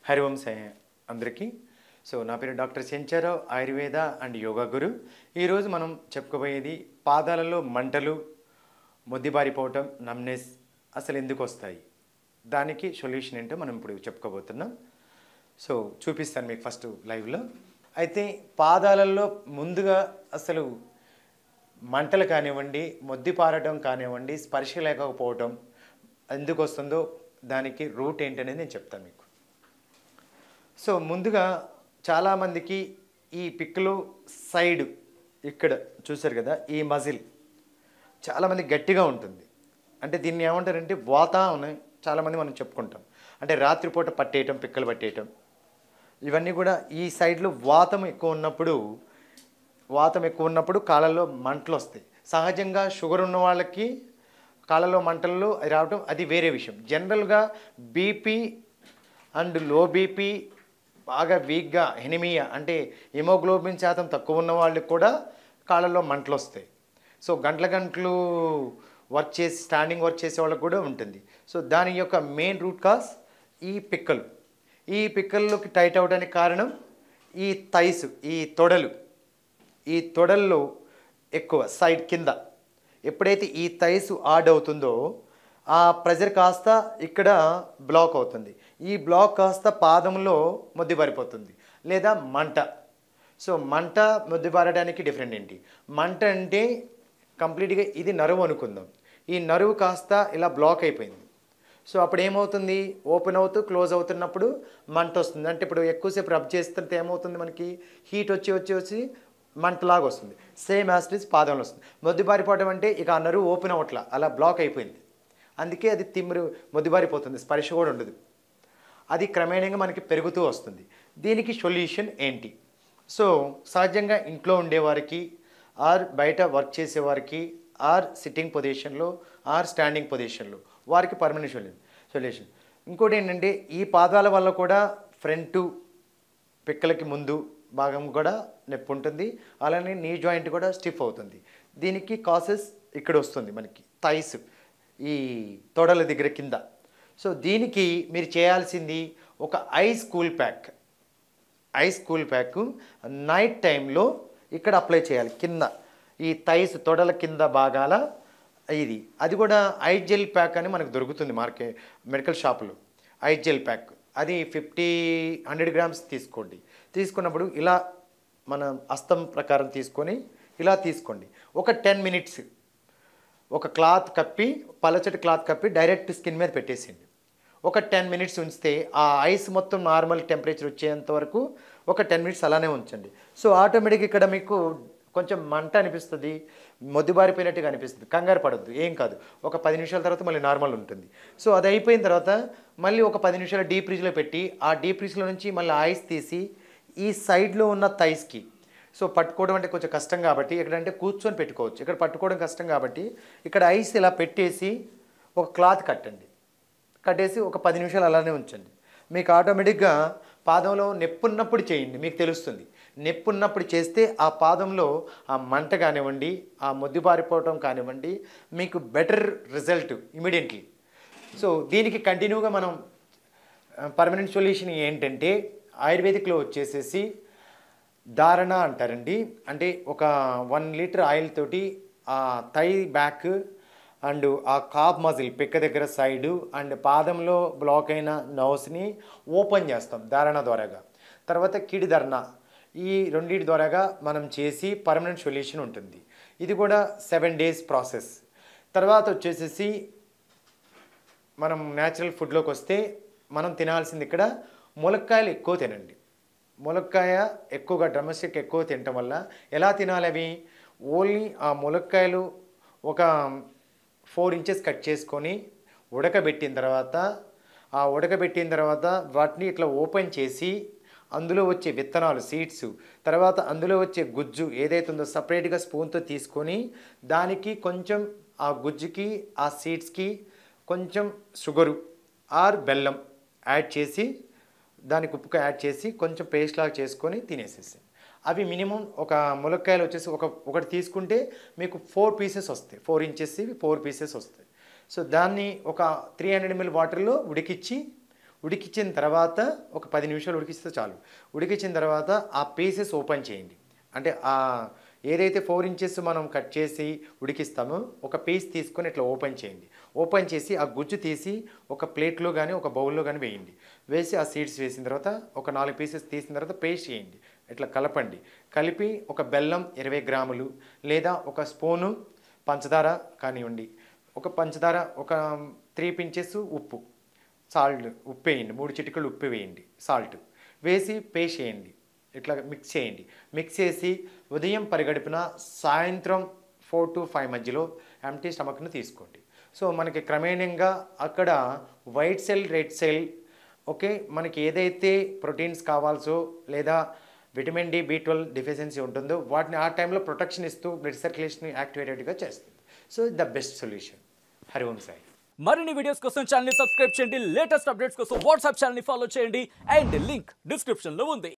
హరి ఓం సాయి అందరికీ. సో నా పేరు డాక్టర్ సెంచారావు, ఆయుర్వేద అండ్ యోగా గురు. ఈరోజు మనం చెప్పుకోబోయేది పాదాలలో మంటలు, మొద్దిబారిపోవటం, నమ్నెస్ అసలు ఎందుకు వస్తాయి, దానికి సొల్యూషన్ ఏంటో మనం ఇప్పుడు చెప్పుకోబోతున్నాం. సో చూపిస్తాను మీకు ఫస్ట్ లైవ్లో. అయితే పాదాలలో ముందుగా అసలు మంటలు కానివ్వండి, మొద్దిపారడం కానివ్వండి, స్పర్శ లేకపోవటం ఎందుకు వస్తుందో దానికి రూట్ ఏంటనేది నేను చెప్తాను మీకు. సో ముందుగా చాలామందికి ఈ పిక్లో సైడ్ ఇక్కడ చూసారు కదా, ఈ మజిల్ చాలామంది గట్టిగా ఉంటుంది. అంటే దీన్ని ఏమంటారంటే వాత అని చాలామంది మనం చెప్పుకుంటాం. అంటే రాత్రిపూట పట్టేయటం, పిక్కలు పట్టేయటం, ఇవన్నీ కూడా ఈ సైడ్లో వాతం ఎక్కువ ఉన్నప్పుడు కాళ్ళల్లో మంటలు వస్తాయి. సహజంగా షుగర్ ఉన్న వాళ్ళకి కాళ్ళలో మంటల్లో రావటం అది వేరే విషయం. జనరల్గా బీపీ అండ్ లో బీపీ, బాగా వీక్గా ఎనిమియా అంటే హిమోగ్లోబిన్ శాతం తక్కువ ఉన్న వాళ్ళకి కూడా కాళ్ళల్లో మంటలు వస్తాయి. సో గంటలు వర్క్ చేసి స్టాండింగ్ వర్క్ చేసే వాళ్ళకి కూడా ఉంటుంది. సో దాని యొక్క మెయిన్ రూట్ కాజ్ ఈ పిక్కలు. ఈ పిక్కల్లోకి టైట్ అవ్వడానికి కారణం ఈ థైస్, ఈ తొడల్లో ఎక్కువ సైడ్ కింద ఎప్పుడైతే ఈ థైస్ ఆడ్ అవుతుందో ఆ ప్రెజర్ కాస్త ఇక్కడ బ్లాక్ అవుతుంది. ఈ బ్లాక్ కాస్త పాదంలో మొద్దిబారిపోతుంది లేదా మంట. సో మంట మొద్దిబారడానికి డిఫరెంట్ ఏంటి? మంట అంటే కంప్లీట్గా ఇది నరువు అనుకుందాం. ఈ నరువు కాస్త ఇలా బ్లాక్ అయిపోయింది. సో అప్పుడు ఏమవుతుంది? ఓపెన్ అవుతూ క్లోజ్ అవుతున్నప్పుడు మంట వస్తుంది. అంటే ఇప్పుడు ఎక్కువసేపు రబ్ చేస్తుంటే ఏమవుతుంది? మనకి హీట్ వచ్చి మంటలాగా వస్తుంది. సేమ్ యాజ్ ఇట్ ఈస్ పాదంలో వస్తుంది. మొద్దిబారిపోవడం అంటే ఇక ఆ నరువు ఓపెన్ అవ్వట్లా, అలా బ్లాక్ అయిపోయింది. అందుకే అది మొద్దిబారిపోతుంది, స్పర్శ కూడా ఉండదు. అది క్రమేణంగా మనకి పెరుగుతూ వస్తుంది. దీనికి సొల్యూషన్ ఏంటి? సో సహజంగా ఇంట్లో ఉండేవారికి, ఆర్ బయట వర్క్ చేసేవారికి, ఆర్ సిట్టింగ్ పొజిషన్లో, ఆర్ స్టాండింగ్ పొజిషన్లో వారికి పర్మనెంట్ సొల్యూషన్. ఇంకోటి ఏంటంటే ఈ పాదాల వల్ల కూడా ఫ్రంట్ పిక్కలకి ముందు భాగం కూడా నొప్పి ఉంటుంది. అలానే నీ జాయింట్ కూడా స్టిఫ్ అవుతుంది. దీనికి కాసెస్ ఇక్కడ వస్తుంది మనకి థైస్, ఈ తొడల దగ్గర కింద. సో దీనికి మీరు చేయాల్సింది ఒక ఐస్ కూల్ ప్యాక్ నైట్ టైంలో ఇక్కడ అప్లై చేయాలి కింద, ఈ థైస్ తొడల కింద భాగాల. అది కూడా ఐస్ జెల్ ప్యాక్ అని మనకు దొరుకుతుంది మెడికల్ షాపులో. ఐస్ జెల్ ప్యాక్ అది 100 గ్రామ్స్ తీసుకోండి. తీసుకున్నప్పుడు ఇలా మన హస్తం ప్రకారం తీసుకొని ఇలా తీసుకోండి. ఒక 10 మినిట్స్ ఒక పలచటి క్లాత్ కప్పి డైరెక్ట్ స్కిన్ మీద పెట్టేసింది. ఒక 10 మినిట్స్ ఉంచితే ఆ ఐస్ మొత్తం నార్మల్ టెంపరేచర్ వచ్చేంత వరకు ఒక 10 మినిట్స్ అలానే ఉంచండి. సో ఆటోమేటిక్గా ఇక్కడ మీకు కొంచెం మంట అనిపిస్తుంది, మొద్దిబారిపోయినట్టుగా అనిపిస్తుంది. కంగారు పడద్దు, ఏం కాదు. ఒక 10 నిమిషాల తర్వాత మళ్ళీ నార్మల్ ఉంటుంది. సో అది అయిపోయిన తర్వాత మళ్ళీ ఒక 10 నిమిషాలు డీప్ ఫ్రిడ్జ్లో పెట్టి ఆ డీప్ ఫ్రిడ్జ్లో నుంచి మళ్ళీ ఐస్ తీసి ఈ సైడ్లో ఉన్న థైస్కి, సో పట్టుకోవడం అంటే కొంచెం కష్టం కాబట్టి ఎక్కడంటే కూర్చొని పెట్టుకోవచ్చు, ఇక్కడ పట్టుకోవడం కష్టం కాబట్టి ఇక్కడ ఐస్ ఇలా పెట్టేసి ఒక క్లాత్ కట్టేసి ఒక 10 నిమిషాలు అలానే ఉంచండి. మీకు ఆటోమేటిక్గా పాదంలో నొప్పున్నప్పుడు చేయండి, మీకు తెలుస్తుంది. నొప్పున్నప్పుడు చేస్తే ఆ పాదంలో ఆ మంట కానివ్వండి, ఆ మొద్దిబారిపోవటం కానివ్వండి, మీకు బెటర్ రిజల్ట్ ఇమీడియట్లీ. సో దీనికి కంటిన్యూగా మనం పర్మనెంట్ సొల్యూషన్ ఏంటంటే ఆయుర్వేదిక్లో వచ్చేసేసి ధారణ అంటారండి. అంటే ఒక 1 లీటర్ ఆయిల్ తోటి ఆ థై బ్యాక్ అండ్ ఆ కాప్ మజిల్ పిక్క దగ్గర సైడు అండ్ పాదంలో బ్లాక్ అయిన నర్వ్స్ని ఓపెన్ చేస్తాం ధారణ ద్వారాగా. తర్వాత కిడి ధరణ, ఈ రెండింటి ద్వారాగా మనం చేసి పర్మనెంట్ సొల్యూషన్ ఉంటుంది. ఇది కూడా 7 డేస్ ప్రాసెస్. తర్వాత వచ్చేసేసి మనం న్యాచురల్ ఫుడ్లోకి వస్తే మనం తినాల్సింది ఇక్కడ ములక్కాయలు ఎక్కువ తినండి. ములక్కాయ ఎక్కువగా డ్రమ్స్టిక్ ఎక్కువ తినటం వల్ల ఎలా తినాలి అవి? ఓన్లీ ఆ ములక్కాయలు ఒక 4 ఇంచెస్ కట్ చేసుకొని ఉడకబెట్టిన తర్వాత వాటిని ఇట్లా ఓపెన్ చేసి అందులో వచ్చే విత్తనాలు, సీడ్స్, తర్వాత అందులో వచ్చే గుజ్జు ఏదైతే ఉందో సపరేట్గా స్పూన్తో తీసుకొని దానికి కొంచెం ఆ గుజ్జుకి ఆ సీడ్స్కి కొంచెం షుగరు ఆర్ బెల్లం యాడ్ చేసి దానికి ఉప్పుగా యాడ్ చేసి కొంచెం పేస్ట్ లాగా చేసుకొని తినేసేసి, అవి మినిమం ఒక ములక్కాయలు వచ్చేసి ఒకటి తీసుకుంటే మీకు 4 పీసెస్ వస్తాయి. 4 ఇంచెస్ 4 పీసెస్ వస్తాయి. సో దాన్ని ఒక 300 ml వాటర్లో ఉడికించిన తర్వాత ఒక 10 నిమిషాలు ఉడికిస్తే చాలు. ఉడికించిన తర్వాత ఆ పీసెస్ ఓపెన్ చేయండి. అంటే ఏదైతే 4 ఇంచెస్ మనం కట్ చేసి ఉడికిస్తామో ఒక పీస్ తీసుకొని ఇట్లా ఓపెన్ చేయండి. ఓపెన్ చేసి ఆ గుజ్జు తీసి ఒక ప్లేట్లో కానీ ఒక బౌల్లో కానీ వేయండి. వేసి ఆ సీడ్స్ వేసిన తర్వాత ఒక 4 పీసెస్ తీసిన తర్వాత పేస్ట్ చేయండి. ఇట్లా కలపండి. కలిపి ఒక బెల్లం 20 గ్రాములు లేదా ఒక స్పూను పంచదార కానివ్వండి, ఒక పంచదార ఒక 3 పించెస్ ఉప్పు, సాల్ట్ ఉప్పు వేయండి, 3 చిటికలు ఉప్పు వేయండి, సాల్ట్ వేసి పేస్ట్ చేయండి. ఇట్లా మిక్స్ చేయండి. మిక్స్ చేసి ఉదయం పరిగడుపున సాయంత్రం 4 to 5 మధ్యలో ఎంప్టీ స్టమక్ను తీసుకోండి. సో మనకి క్రమేణంగా అక్కడ white cell, red cell, okay, మనకి ఏదైతే ప్రోటీన్స్ కావాల్సో లేదా విటమిన్ డి, B12 డెఫిషియన్సీ ఉంటుందో వాటిని ఆ టైంలో ప్రొటెక్షన్ ఇస్తూ బ్లడ్ సర్క్యులేషన్ యాక్టివేటెడ్గా చేస్తుంది. So the best solution. Hari Om Sai. మరిన్ని వీడియోస్ కోసం ఛానల్ ని సబ్స్క్రైబ్ చేయండి, లేటెస్ట్ అప్డేట్స్ కోసం వాట్సాప్ ఛానల్ ని ఫాలో చేయండి అండ్ లింక్ డిస్క్రిప్షన్ లో ఉంది.